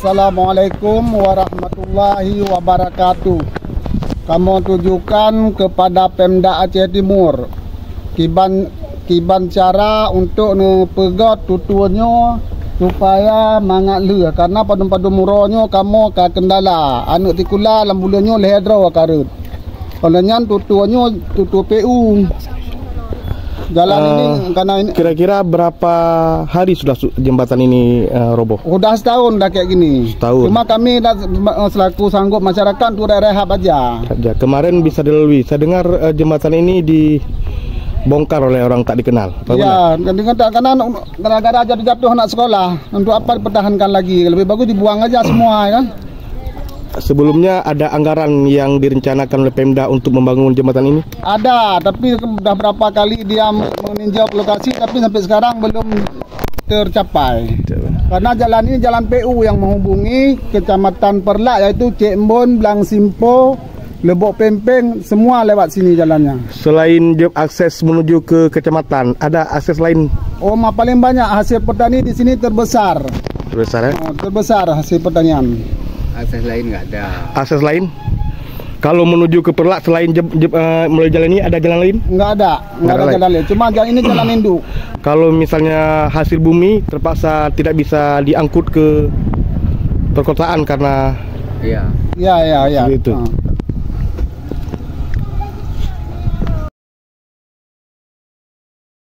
Assalamualaikum warahmatullahi wabarakatuh. Kami tujukan kepada Pemda Aceh Timur kiban cara untuk pegat tutunya supaya mangat le karena padu muronyo kamu ka kendala anak tikula lambulanyo lehedra karut. Olehnya tutunya tutu PU. Jalan ini karena ini kira-kira berapa hari sudah jembatan ini roboh? Udah setahun dah kayak gini. Setahun. Cuma kami selaku sanggup masyarakat tuh rehab aja. Kemarin bisa dilalui. Saya dengar jembatan ini dibongkar oleh orang tak dikenal. Iya, karena gara-gara jatuh anak sekolah. Untuk apa dipertahankan lagi? Lebih bagus dibuang aja semua, kan? Sebelumnya ada anggaran yang direncanakan oleh Pemda untuk membangun jembatan ini? Ada, tapi sudah berapa kali dia meninjau lokasi, tapi sampai sekarang belum tercapai. Karena jalan ini jalan PU yang menghubungi Kecamatan Perlak, yaitu Cik Embon, Blang Simpo, Lebok Pempeng, semua lewat sini jalannya. Selain akses menuju ke kecamatan, ada akses lain? Oh, paling banyak hasil petani di sini terbesar. Terbesar ya? Terbesar hasil pertanian. Akses lain nggak ada. Akses lain? Kalau menuju ke Perlak selain melalui jalan ini ada jalan lain? Nggak ada jalan lain. Cuma jalan ini jalan induk. Kalau misalnya hasil bumi terpaksa tidak bisa diangkut ke perkotaan karena Iya. itu.